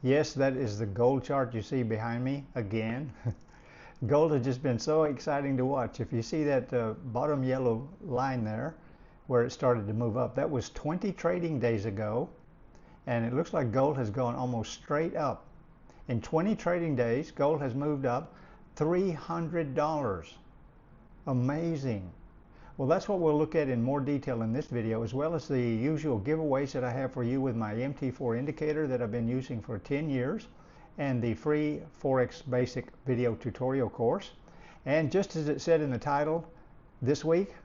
Yes, that is the gold chart you see behind me again. Gold has just been so exciting to watch. If you see that bottom yellow line there where it started to move up, that was 20 trading days ago, and it looks like gold has gone almost straight up. In 20 trading days, gold has moved up $300. Amazing. Well, that's what we'll look at in more detail in this video, as well as the usual giveaways that I have for you with my MT4 indicator that I've been using for 10 years, and the free Forex basic video tutorial course. And just as it said in the title, this week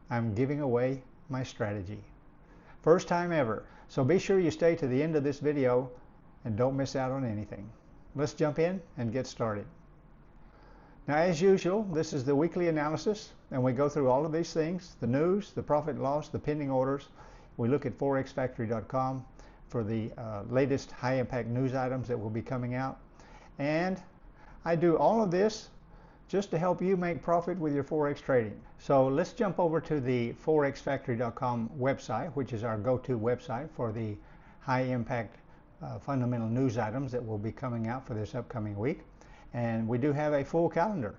I'm giving away my strategy. First time ever. So be sure you stay to the end of this video and don't miss out on anything. Let's jump in and get started. Now, as usual, this is the weekly analysis, and we go through all of these things: the news, the profit and loss, the pending orders. We look at forexfactory.com for the latest high impact news items that will be coming out. And I do all of this just to help you make profit with your Forex trading. So let's jump over to the forexfactory.com website, which is our go-to website for the high impact fundamental news items that will be coming out for this upcoming week. And we do have a full calendar.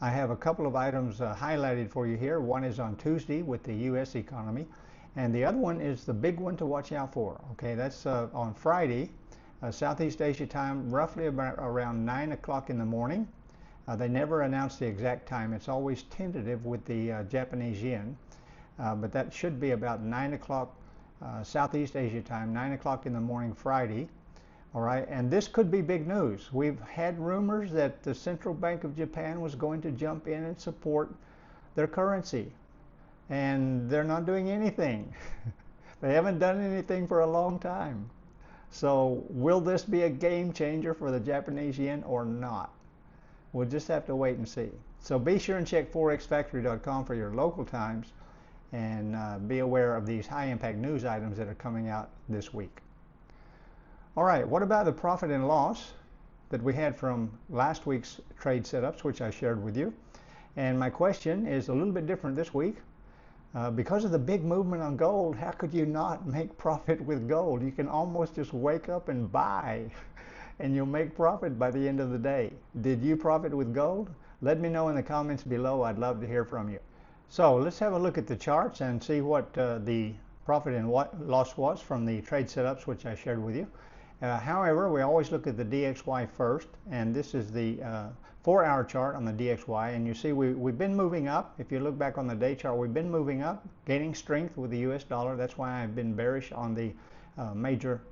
I have a couple of items highlighted for you here. One is on Tuesday with the U.S. economy, and the other one is the big one to watch out for. Okay, that's on Friday, Southeast Asia time, roughly about around 9 o'clock in the morning. They never announce the exact time. It's always tentative with the Japanese yen, but that should be about 9 o'clock Southeast Asia time, 9 o'clock in the morning Friday. All right, and this could be big news. We've had rumors that the Central Bank of Japan was going to jump in and support their currency, and they're not doing anything. They haven't done anything for a long time. So will this be a game changer for the Japanese yen or not? We'll just have to wait and see. So be sure and check forexfactory.com for your local times, and be aware of these high impact news items that are coming out this week. All right, what about the profit and loss that we had from last week's trade setups, which I shared with you? And my question is a little bit different this week. Because of the big movement on gold, how could you not make profit with gold? You can almost just wake up and buy, and you'll make profit by the end of the day. Did you profit with gold? Let me know in the comments below. I'd love to hear from you. So let's have a look at the charts and see what the profit and loss was from the trade setups, which I shared with you. However, we always look at the DXY first, and this is the 4-hour chart on the DXY, and you see we've been moving up. If you look back on the day chart, we've been moving up, gaining strength with the US dollar. That's why I've been bearish on the major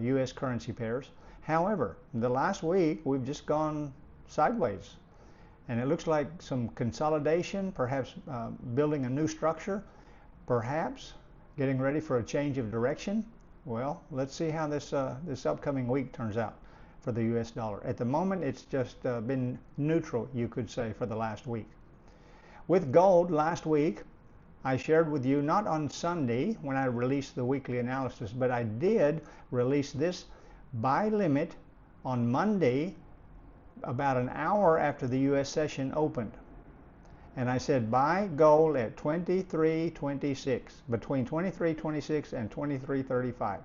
US currency pairs. However, the last week we've just gone sideways, and it looks like some consolidation, perhaps building a new structure, perhaps getting ready for a change of direction. Well, let's see how this upcoming week turns out for the US dollar. At the moment, it's just been neutral, you could say, for the last week. With gold, last week, I shared with you, not on Sunday when I released the weekly analysis, but I did release this buy limit on Monday, about an hour after the US session opened. And I said buy gold at 23.26, between 23.26 and 23.35.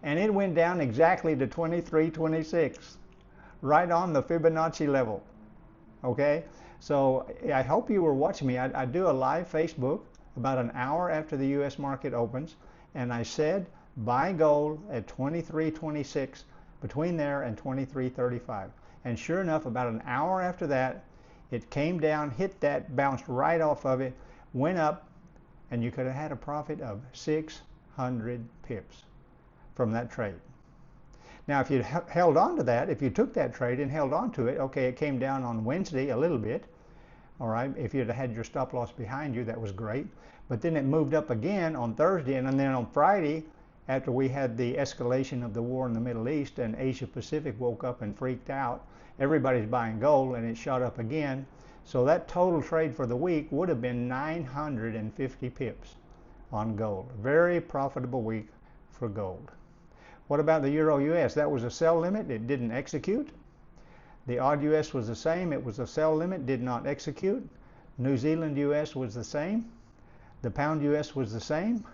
And it went down exactly to 23.26, right on the Fibonacci level. Okay, so I hope you were watching me. I do a live Facebook about an hour after the US market opens, and I said buy gold at 23.26, between there and 23.35. And sure enough, about an hour after that, it came down, hit that, bounced right off of it, went up, and you could have had a profit of 600 pips from that trade. Now, if you held on to that, if you took that trade and held on to it, okay, it came down on Wednesday a little bit, all right? If you'd had your stop loss behind you, that was great. But then it moved up again on Thursday, and then on Friday, after we had the escalation of the war in the Middle East and Asia Pacific woke up and freaked out, everybody's buying gold, and it shot up again. So that total trade for the week would have been 950 pips on gold. Very profitable week for gold. What about the Euro US? That was a sell limit. It didn't execute. The odd US was the same. It was a sell limit, did not execute. New Zealand US was the same. The pound US was the same.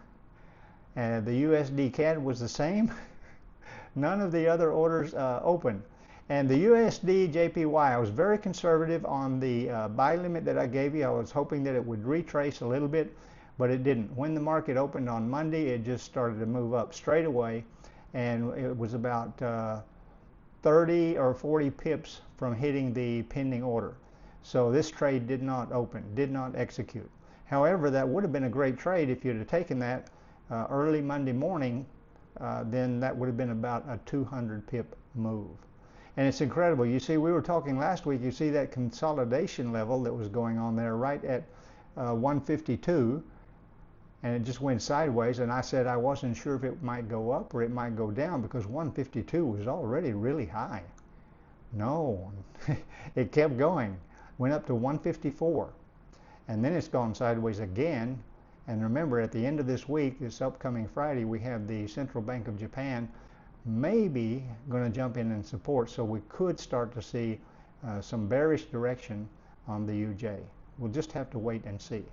The USD CAD was the same. None of the other orders opened. And the USD JPY, I was very conservative on the buy limit that I gave you. I was hoping that it would retrace a little bit, but it didn't. When the market opened on Monday, it just started to move up straight away, and it was about 30 or 40 pips from hitting the pending order. So this trade did not open, did not execute. However, that would have been a great trade if you'd have taken that early Monday morning. Then that would have been about a 200 pip move. And it's incredible. You see, we were talking last week, you see that consolidation level that was going on there right at 152, and it just went sideways, and I said I wasn't sure if it might go up or it might go down because 152 was already really high. No, it kept going, went up to 154, and then it's gone sideways again. And remember, at the end of this week, this upcoming Friday, we have the Central Bank of Japan maybe going to jump in and support, so we could start to see some bearish direction on the UJ. We'll just have to wait and see.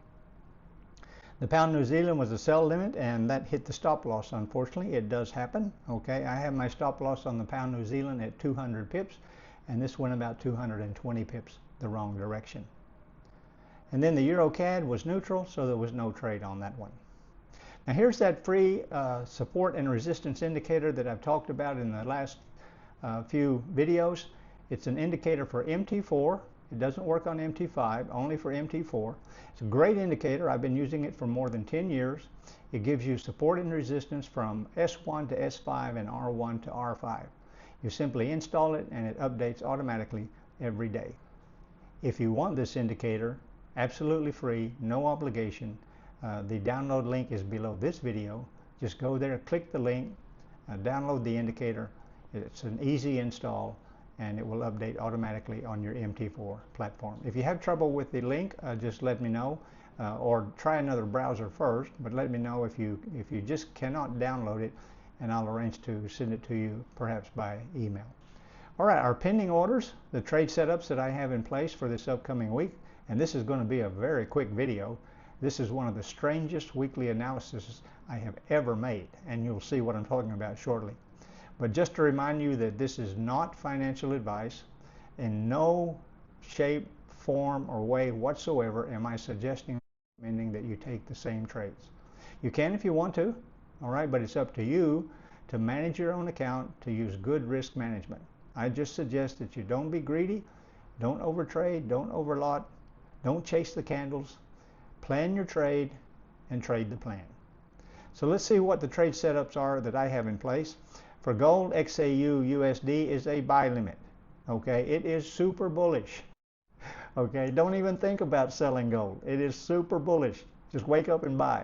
The pound New Zealand was a sell limit, and that hit the stop loss. Unfortunately, it does happen. Okay, I have my stop loss on the pound New Zealand at 200 pips, and this went about 220 pips the wrong direction. And then the Euro CAD was neutral, so there was no trade on that one. Now here's that free support and resistance indicator that I've talked about in the last few videos. It's an indicator for MT4. It doesn't work on MT5, only for MT4. It's a great indicator. I've been using it for more than 10 years. It gives you support and resistance from S1 to S5 and R1 to R5. You simply install it and it updates automatically every day. If you want this indicator, absolutely free, no obligation. The download link is below this video. Just go there, click the link, download the indicator. It's an easy install, and it will update automatically on your MT4 platform. If you have trouble with the link, just let me know, or try another browser first, but let me know if you just cannot download it, and I'll arrange to send it to you perhaps by email. All right, our pending orders, the trade setups that I have in place for this upcoming week, and this is going to be a very quick video. This is one of the strangest weekly analyses I have ever made, and you'll see what I'm talking about shortly. But just to remind you that this is not financial advice. In no shape, form, or way whatsoever am I suggesting or recommending that you take the same trades. You can if you want to, all right, but it's up to you to manage your own account, to use good risk management. I just suggest that you don't be greedy, don't overtrade, don't overlot, don't chase the candles. Plan your trade and trade the plan. So let's see what the trade setups are that I have in place. For gold, XAU USD is a buy limit. Okay, it is super bullish. Okay, don't even think about selling gold. It is super bullish. Just wake up and buy.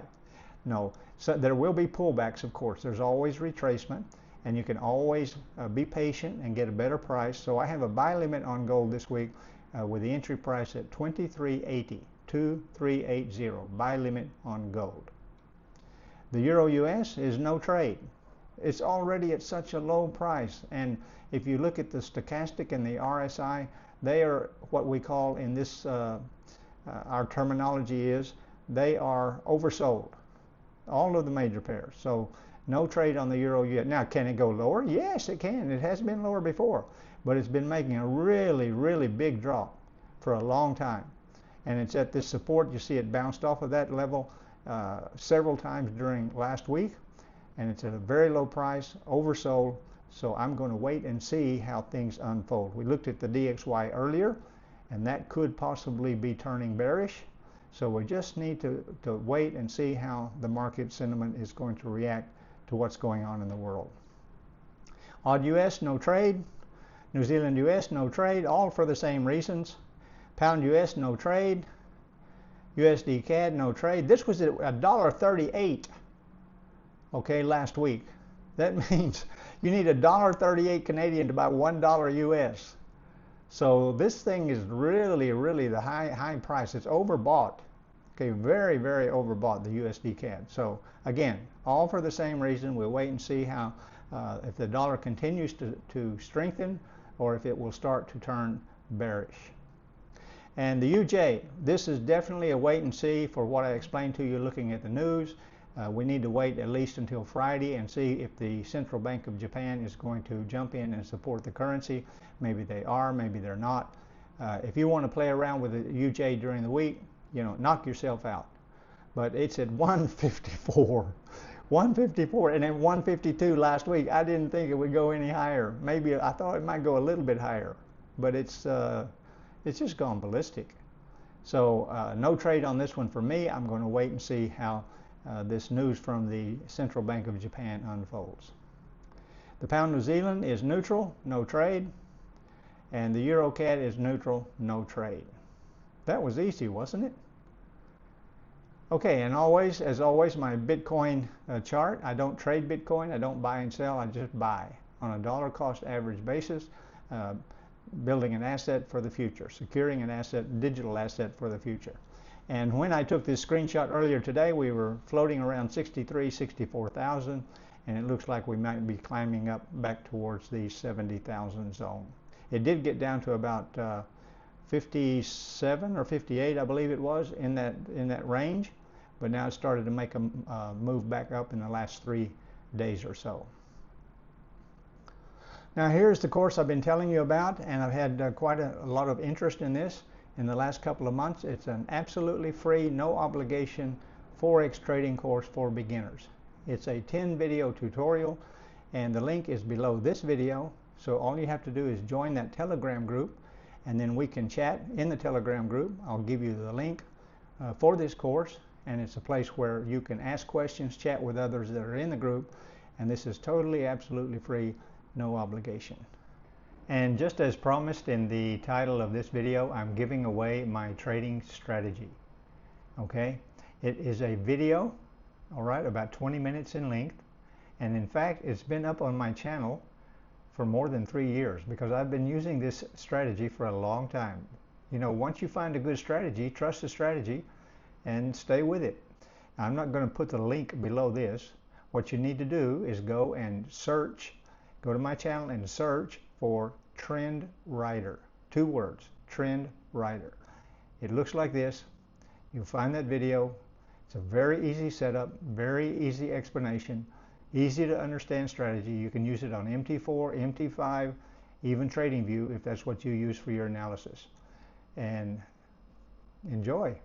No, so there will be pullbacks, of course. There's always retracement, and you can always be patient and get a better price. So I have a buy limit on gold this week with the entry price at 23.80. 2380, buy limit on gold. The Euro US is no trade. It's already at such a low price, and if you look at the stochastic and the RSI, they are what we call in this, our terminology is, they are oversold. All of the major pairs. So no trade on the Euro US. Now, can it go lower? Yes, it can. It has been lower before, but it's been making a really, really big drop for a long time. And it's at this support. You see it bounced off of that level several times during last week, and it's at a very low price, oversold. So I'm going to wait and see how things unfold. We looked at the DXY earlier, and that could possibly be turning bearish. So we just need to wait and see how the market sentiment is going to react to what's going on in the world. Odd US, no trade. New Zealand US, no trade, all for the same reasons. Pound US, no trade. USD CAD, no trade. This was at $1.38, okay, last week. That means you need $1.38 Canadian to buy $1 US. So this thing is really, really the high price. It's overbought. Okay, very, very overbought, the USD CAD. So again, all for the same reason. We'll wait and see how, if the dollar continues to strengthen, or if it will start to turn bearish. And the UJ, this is definitely a wait and see for what I explained to you looking at the news. We need to wait at least until Friday and see if the Central Bank of Japan is going to jump in and support the currency. Maybe they are, maybe they're not. If you want to play around with the UJ during the week, knock yourself out. But it's at 154. 154, and then 152 last week. I didn't think it would go any higher. Maybe I thought it might go a little bit higher, but it's just gone ballistic. So no trade on this one for me. I'm going to wait and see how this news from the Central Bank of Japan unfolds. The pound New Zealand is neutral, no trade, and the Euro CAD is neutral, no trade. That was easy, wasn't it? Okay, and as always, my Bitcoin chart. I don't trade Bitcoin. I don't buy and sell. I just buy on a dollar cost average basis, building an asset for the future, securing an asset, digital asset for the future. And when I took this screenshot earlier today, we were floating around 64,000, and it looks like we might be climbing up back towards the 70,000 zone. It did get down to about 57 or 58, I believe it was, in that range, but now it started to make a move back up in the last 3 days or so. Now here's the course I've been telling you about, and I've had quite a lot of interest in this in the last couple of months. It's an absolutely free, no obligation Forex trading course for beginners. It's a 10 video tutorial, and the link is below this video, so all you have to do is join that Telegram group, and then we can chat in the Telegram group. I'll give you the link for this course, and it's a place where you can ask questions, chat with others that are in the group, and this is totally, absolutely free, no obligation. And just as promised in the title of this video, I'm giving away my trading strategy. Okay? It is a video, all right, about 20 minutes in length, and in fact, it's been up on my channel for more than 3 years, because I've been using this strategy for a long time. Once you find a good strategy, trust the strategy and stay with it. I'm not going to put the link below this. What you need to do is go and search, go to my channel and search for Trend Rider. 2 words, Trend Rider. It looks like this. You'll find that video. It's a very easy setup, very easy explanation. Easy to understand strategy. You can use it on MT4, MT5, even TradingView if that's what you use for your analysis. And enjoy.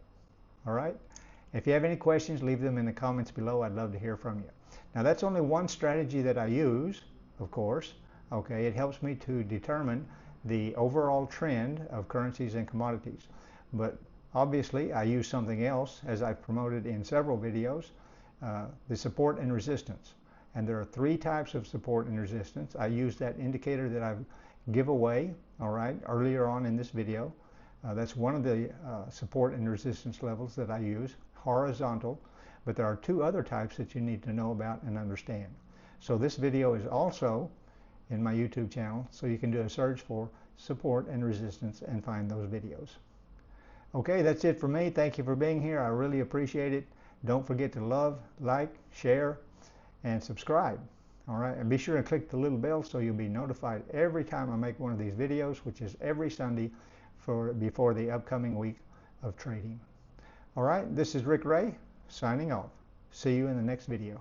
All right? If you have any questions, leave them in the comments below. I'd love to hear from you. Now that's only one strategy that I use, of course. Okay, it helps me to determine the overall trend of currencies and commodities. But obviously I use something else, as I've promoted in several videos, the support and resistance. And there are 3 types of support and resistance. I use that indicator that I give away, all right, earlier on in this video. That's one of the support and resistance levels that I use, horizontal. But there are 2 other types that you need to know about and understand. So this video is also in my YouTube channel, so you can do a search for support and resistance and find those videos. Okay, that's it for me. Thank you for being here. I really appreciate it. Don't forget to love, like, share, and subscribe. All right, and be sure to click the little bell so you'll be notified every time I make one of these videos, which is every Sunday before the upcoming week of trading. All right, this is Rick Ray signing off. See you in the next video.